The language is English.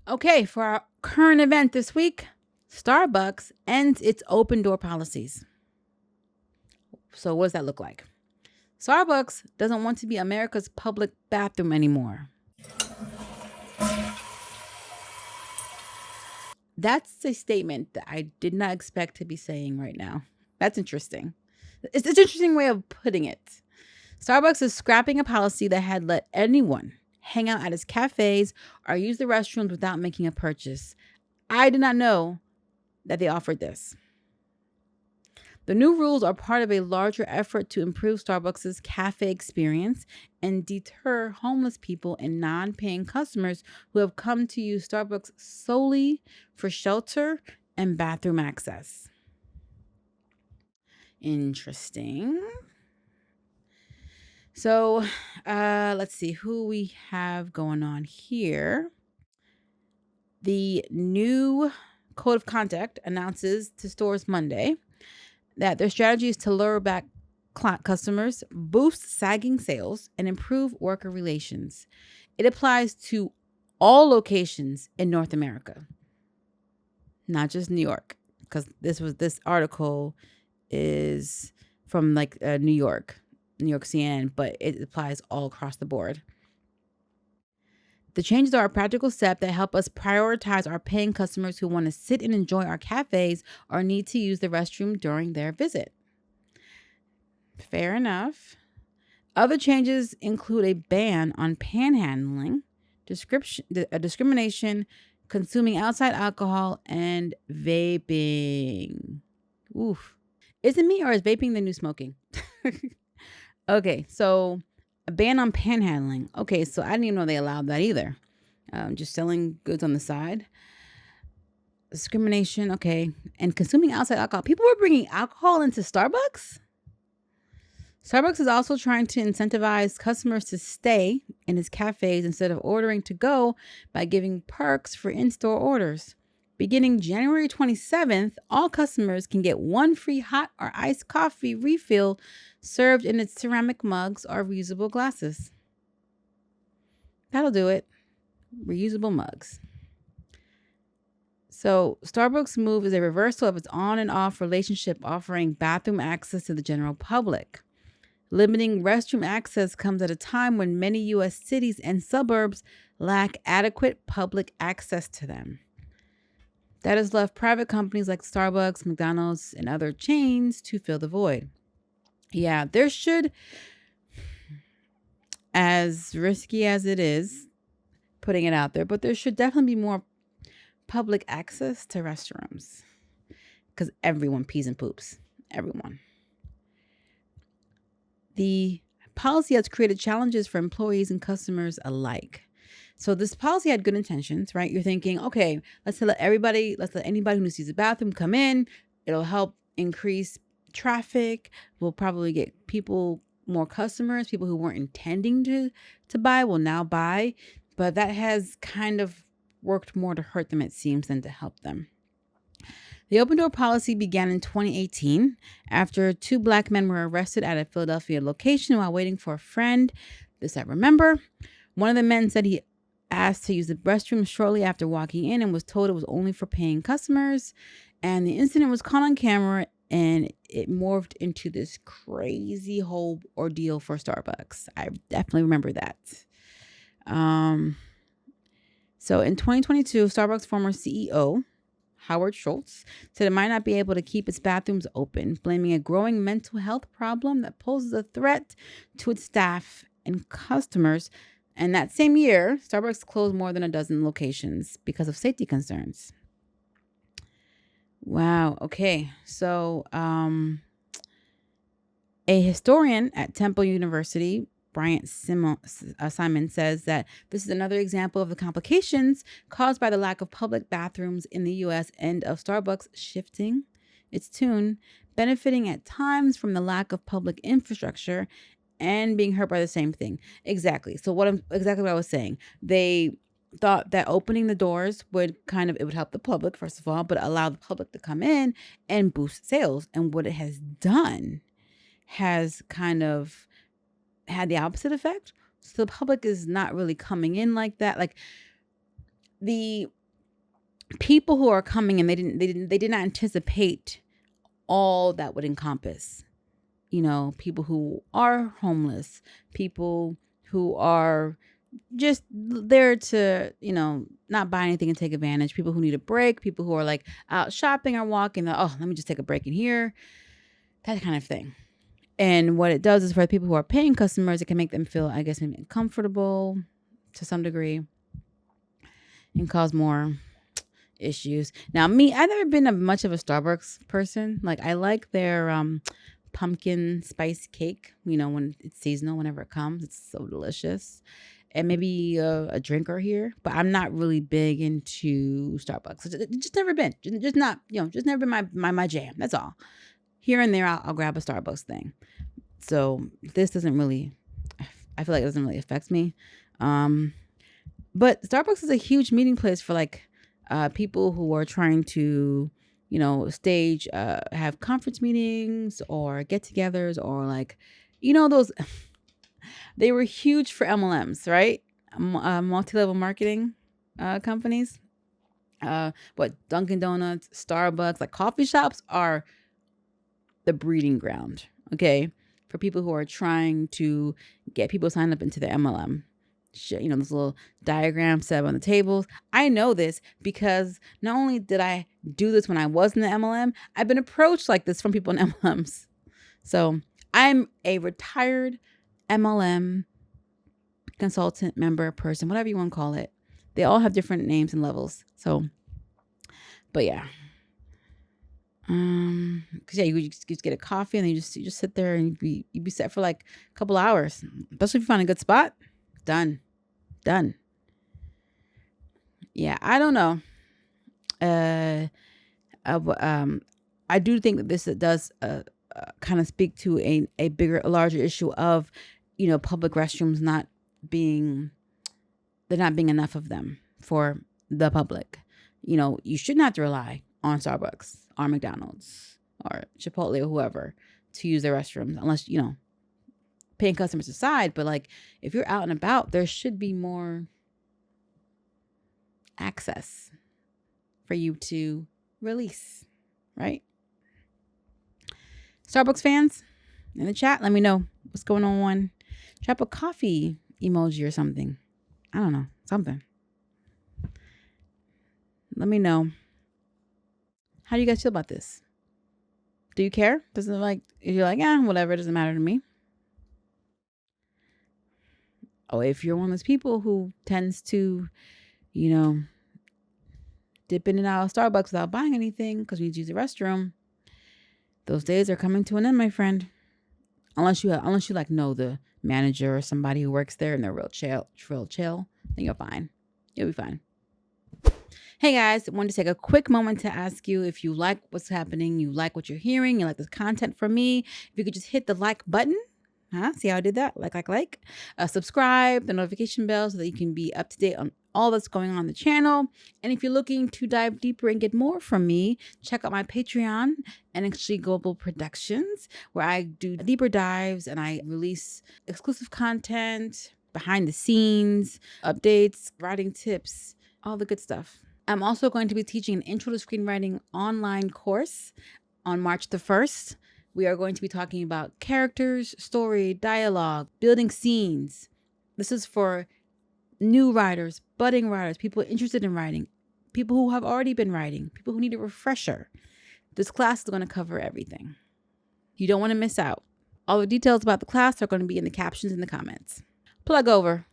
Okay, for our current event this week, Starbucks ends its open door policies. So, what does that look like? Starbucks doesn't want to be America's public bathroom anymore. That's a statement that I did not expect to be saying right now. That's interesting. It's an interesting way of putting it. Starbucks is scrapping a policy that had let anyone hang out at its cafes or use the restrooms without making a purchase. I did not know that they offered this. The new rules are part of a larger effort to improve Starbucks' cafe experience and deter homeless people and non paying customers who have come to use Starbucks solely for shelter and bathroom access. Interesting. So let's see who we have going on here. The new Code of Conduct announces to stores Monday that their strategy is to lure back customers, boost sagging sales, and improve worker relations. It applies to all locations in North America, not just New York, because this article is from New York CNN, but it applies all across the board. The changes are a practical step that help us prioritize our paying customers who want to sit and enjoy our cafes or need to use the restroom during their visit. Fair enough. Other changes include a ban on panhandling, discrimination, consuming outside alcohol, and vaping. Oof. Is it me or is vaping the new smoking? Okay, so a ban on panhandling. Okay, so I didn't even know they allowed that either. Just selling goods on the side. Discrimination, okay. And consuming outside alcohol. People were bringing alcohol into Starbucks? Starbucks is also trying to incentivize customers to stay in its cafes instead of ordering to go by giving perks for in-store orders. Beginning January 27th, all customers can get one free hot or iced coffee refill served in its ceramic mugs or reusable glasses. That'll do it. Reusable mugs. So, Starbucks' move is a reversal of its on and off relationship offering bathroom access to the general public. Limiting restroom access comes at a time when many U.S. cities and suburbs lack adequate public access to them. That has left private companies like Starbucks, McDonald's, and other chains to fill the void. Yeah, there should, as risky as it is, putting it out there, but there should definitely be more public access to restrooms because everyone pees and poops. Everyone. The policy has created challenges for employees and customers alike. So this policy had good intentions, right? You're thinking, okay, let's let anybody who needs to use the bathroom come in. It'll help increase traffic. We'll probably get more customers, people who weren't intending to buy will now buy. But that has kind of worked more to hurt them, it seems, than to help them. The open door policy began in 2018 after 2 Black men were arrested at a Philadelphia location while waiting for a friend. This I remember. One of the men said he asked to use the restroom shortly after walking in and was told it was only for paying customers. And the incident was caught on camera and it morphed into this crazy whole ordeal for Starbucks. I definitely remember that. So in 2022, Starbucks former CEO Howard Schultz said it might not be able to keep its bathrooms open, blaming a growing mental health problem that poses a threat to its staff and customers. And that same year, Starbucks closed more than a dozen locations because of safety concerns. Wow. Okay. So a historian at Temple University, Bryant Simon, says that this is another example of the complications caused by the lack of public bathrooms in the U.S. and of Starbucks shifting its tune, benefiting at times from the lack of public infrastructure and being hurt by the same thing. Exactly. So exactly what I was saying. They thought that opening the doors would help the public, first of all, but allow the public to come in and boost sales. And what it has done has kind of had the opposite effect. So the public is not really coming in like that. Like the people who are coming in, they did not anticipate all that would encompass. People who are homeless, people who are just there to, not buy anything and take advantage, people who need a break, people who are like out shopping or walking, oh, let me just take a break in here, that kind of thing. And what it does is for the people who are paying customers, it can make them feel, I guess, maybe uncomfortable to some degree and cause more issues. Now, me, I've never been much of a Starbucks person. Like, I like their pumpkin spice cake, when it's seasonal, whenever it comes. It's so delicious. And maybe a drinker here, but I'm not really big into Starbucks. It's just never been. Just not, just never been my jam. That's all. Here and there, I'll grab a Starbucks thing. So this doesn't really, I feel like it doesn't really affect me. But Starbucks is a huge meeting place for like people who are trying to, stage, have conference meetings or get-togethers or like, those. They were huge for MLMs, right? Multi-level marketing companies. Dunkin' Donuts, Starbucks, like coffee shops are the breeding ground, okay, for people who are trying to get people signed up into the MLM. Those little diagrams set up on the tables. I know this because not only did I do this when I was in the MLM, I've been approached like this from people in MLMs. So I'm a retired MLM consultant, member, person, whatever you want to call it. They all have different names and levels. So, but yeah. Cause you just get a coffee and then you just sit there and you'd be set for like a couple hours, especially if you find a good spot. Done. Yeah, I don't know. I do think that this does kind of speak to a larger issue of, public restrooms not being enough of them for the public. You shouldn't have to rely on Starbucks or McDonald's or Chipotle or whoever to use their restrooms unless, paying customers aside. But like, if you're out and about, there should be more access for you to release, right? Starbucks fans in the chat, let me know what's going on. Drop a coffee emoji or something. I don't know, something. Let me know. How do you guys feel about this? Do you care? Doesn't like, if you're like, whatever, it doesn't matter to me. Oh, if you're one of those people who tends to, dip in and out of Starbucks without buying anything because we need to use the restroom, those days are coming to an end, my friend. Unless you like know the manager or somebody who works there and they're real chill, then you're fine. You'll be fine. Hey guys, I wanted to take a quick moment to ask you if you like what's happening, you like what you're hearing, you like this content from me, if you could just hit the like button. See how I did that? Like. Subscribe, the notification bell so that you can be up to date on all that's going on the channel. And if you're looking to dive deeper and get more from me, check out my Patreon, NXG Global Productions, where I do deeper dives and I release exclusive content, behind the scenes, updates, writing tips, all the good stuff. I'm also going to be teaching an Intro to Screenwriting online course on March the 1st. We are going to be talking about characters, story, dialogue, building scenes. This is for new writers, budding writers, people interested in writing, people who have already been writing, people who need a refresher. This class is going to cover everything. You don't want to miss out. All the details about the class are going to be in the captions in the comments. Plug over.